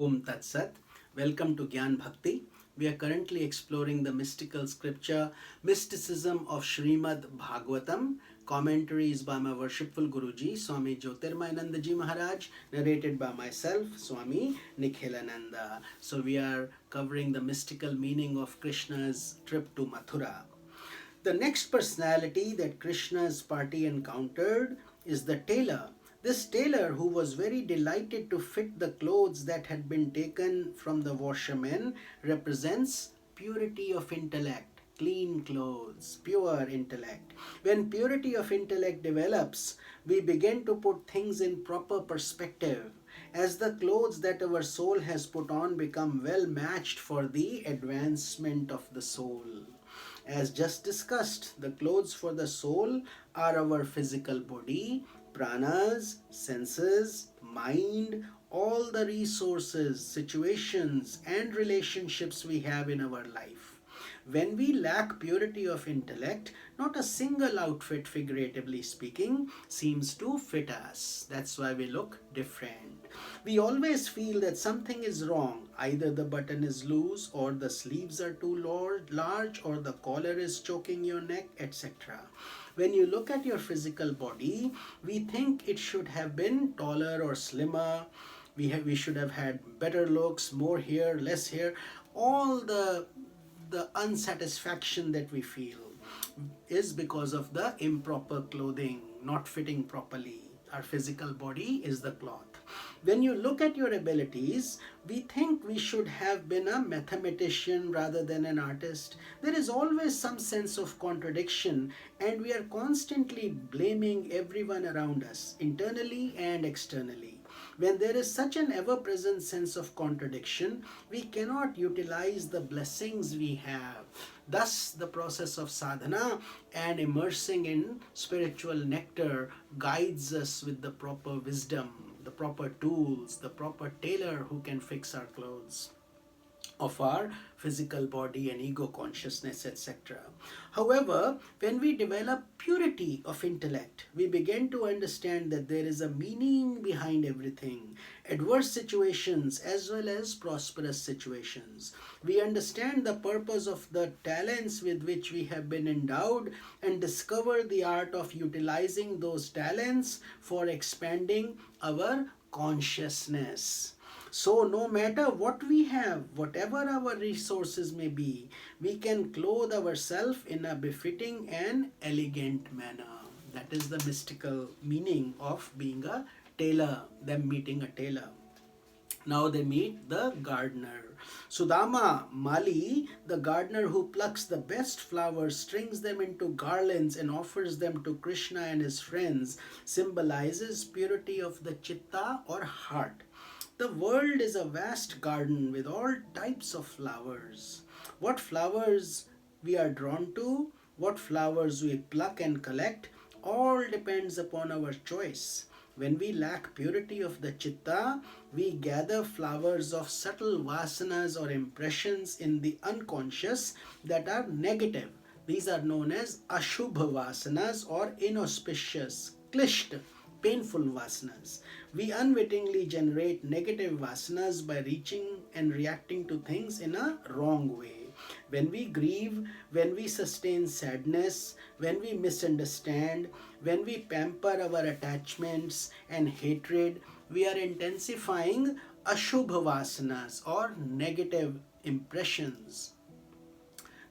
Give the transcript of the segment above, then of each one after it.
Om Tat Sat. Welcome to Gyan Bhakti. We are currently exploring the mystical scripture Mysticism of Srimad Bhagavatam. Commentaries by my worshipful Guruji, Swami Jyotirmayananda Ji Maharaj, narrated by myself, Swami Nikhilananda. So we are covering the mystical meaning of Krishna's trip to Mathura. The next personality that Krishna's party encountered is the tailor. This tailor, who was very delighted to fit the clothes that had been taken from the washermen, represents purity of intellect, clean clothes, pure intellect. When purity of intellect develops, we begin to put things in proper perspective. As the clothes that our soul has put on become well matched for the advancement of the soul. As just discussed, the clothes for the soul are our physical body, pranas, senses, mind, all the resources, situations, and relationships we have in our life. When we lack purity of intellect, not a single outfit, figuratively speaking, seems to fit us. That's why we look different. We always feel that something is wrong. Either the button is loose, or the sleeves are too large, or the collar is choking your neck, etc. When you look at your physical body, we think it should have been taller or slimmer. We should have had better looks, more hair, less hair. All the unsatisfaction that we feel is because of the improper clothing, not fitting properly. Our physical body is the cloth. When you look at your abilities, we think we should have been a mathematician rather than an artist. There is always some sense of contradiction, and we are constantly blaming everyone around us, internally and externally. When there is such an ever-present sense of contradiction, we cannot utilize the blessings we have. Thus, the process of sadhana and immersing in spiritual nectar guides us with the proper wisdom, the proper tools, the proper tailor who can fix our clothes of our physical body and ego consciousness, etc. However, when we develop purity of intellect, we begin to understand that there is a meaning behind everything, adverse situations as well as prosperous situations. We understand the purpose of the talents with which we have been endowed and discover the art of utilizing those talents for expanding our consciousness. So, no matter what we have, whatever our resources may be, we can clothe ourselves in a befitting and elegant manner. That is the mystical meaning of being a tailor, them meeting a tailor. Now they meet the gardener. Sudama Mali, the gardener who plucks the best flowers, strings them into garlands and offers them to Krishna and his friends, symbolizes purity of the chitta or heart. The world is a vast garden with all types of flowers. What flowers we are drawn to, what flowers we pluck and collect, all depends upon our choice. When we lack purity of the chitta, we gather flowers of subtle vasanas or impressions in the unconscious that are negative. These are known as ashubha vasanas or inauspicious, clished, painful vasanas. We unwittingly generate negative vasanas by reaching and reacting to things in a wrong way. When we grieve, when we sustain sadness, when we misunderstand, when we pamper our attachments and hatred, we are intensifying ashubha vasanas or negative impressions.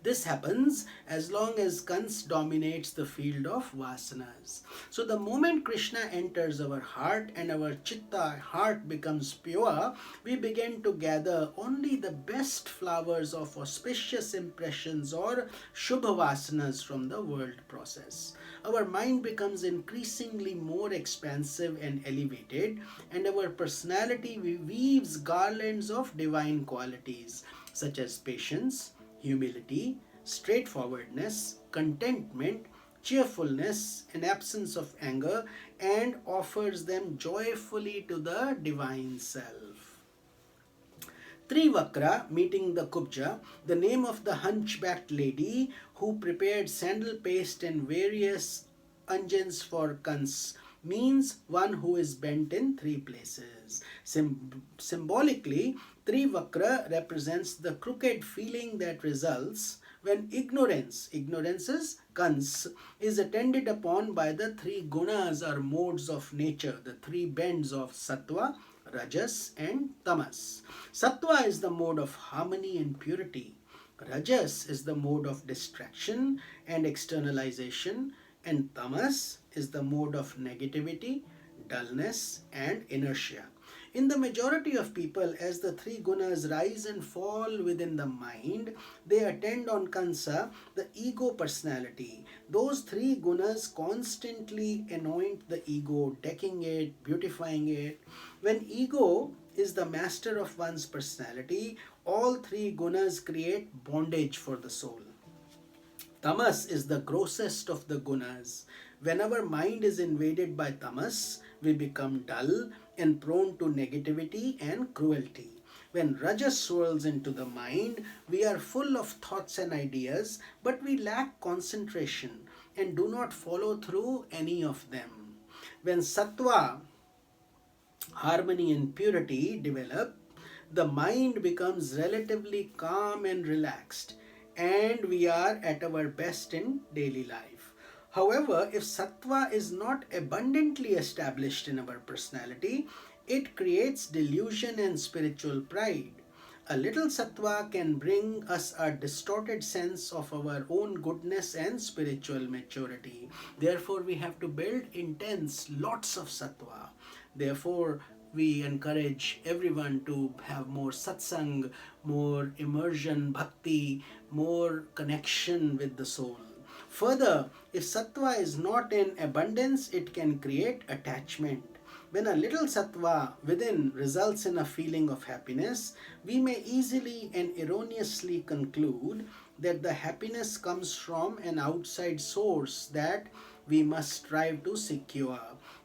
This happens as long as Kans dominates the field of vasanas. So the moment Krishna enters our heart and our chitta heart becomes pure, we begin to gather only the best flowers of auspicious impressions or shubha vasanas from the world process. Our mind becomes increasingly more expansive and elevated, and our personality weaves garlands of divine qualities such as patience, humility, straightforwardness, contentment, cheerfulness, and absence of anger, and offers them joyfully to the divine self. Trivakra, meeting the Kubja, the name of the hunchbacked lady who prepared sandal paste and various unguents for Kans, means one who is bent in three places. Symbolically, Trivakra represents the crooked feeling that results when ignorance is kans, is attended upon by the three gunas or modes of nature, the three bends of sattva, rajas and tamas. Sattva is the mode of harmony and purity. Rajas is the mode of distraction and externalization, and tamas is the mode of negativity, dullness and inertia. In the majority of people, as the three gunas rise and fall within the mind, they attend on Kansa, the ego personality. Those three gunas constantly anoint the ego, decking it, beautifying it. When ego is the master of one's personality, all three gunas create bondage for the soul. Tamas is the grossest of the gunas. When our mind is invaded by tamas, we become dull and prone to negativity and cruelty. When rajas swirls into the mind, we are full of thoughts and ideas, but we lack concentration and do not follow through any of them. When sattva, harmony and purity develop, the mind becomes relatively calm and relaxed, and we are at our best in daily life. However, if sattva is not abundantly established in our personality, it creates delusion and spiritual pride. A little sattva can bring us a distorted sense of our own goodness and spiritual maturity. Therefore, we have to build intense lots of sattva. Therefore, we encourage everyone to have more satsang, more immersion, bhakti, more connection with the soul. Further, if sattva is not in abundance, it can create attachment. When a little sattva within results in a feeling of happiness, we may easily and erroneously conclude that the happiness comes from an outside source that we must strive to secure,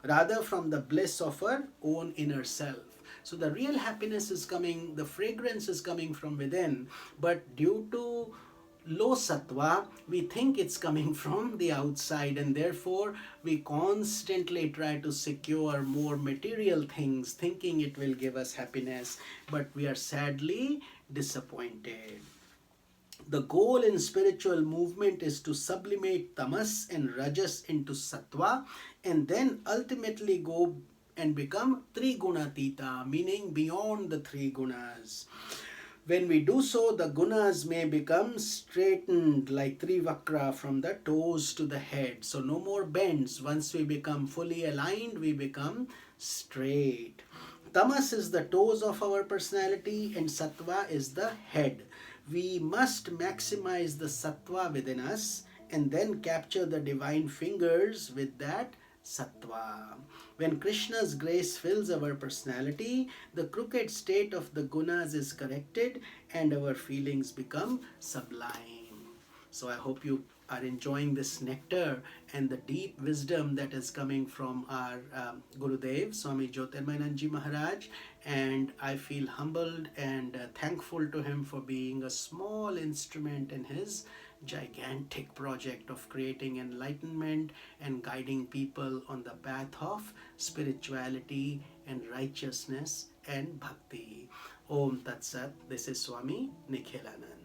rather from the bliss of our own inner self. So the real happiness is coming, the fragrance is coming from within, but due to low sattva, we think it's coming from the outside, and therefore we constantly try to secure more material things, thinking it will give us happiness, but we are sadly disappointed. The goal in spiritual movement is to sublimate tamas and rajas into sattva, and then ultimately go and become trigunatita, meaning beyond the three gunas. When we do so, the gunas may become straightened like Trivakra from the toes to the head. So no more bends. Once we become fully aligned, we become straight. Tamas is the toes of our personality and sattva is the head. We must maximize the sattva within us and then capture the divine fingers with that sattva. When Krishna's grace fills our personality, the crooked state of the gunas is corrected and our feelings become sublime. So I hope you are enjoying this nectar and the deep wisdom that is coming from our Gurudev, Swami Jyotirmayananda Maharaj, and I feel humbled and thankful to him for being a small instrument in his gigantic project of creating enlightenment and guiding people on the path of spirituality and righteousness and bhakti. Om Tat Sat. This is Swami Nikhilanand.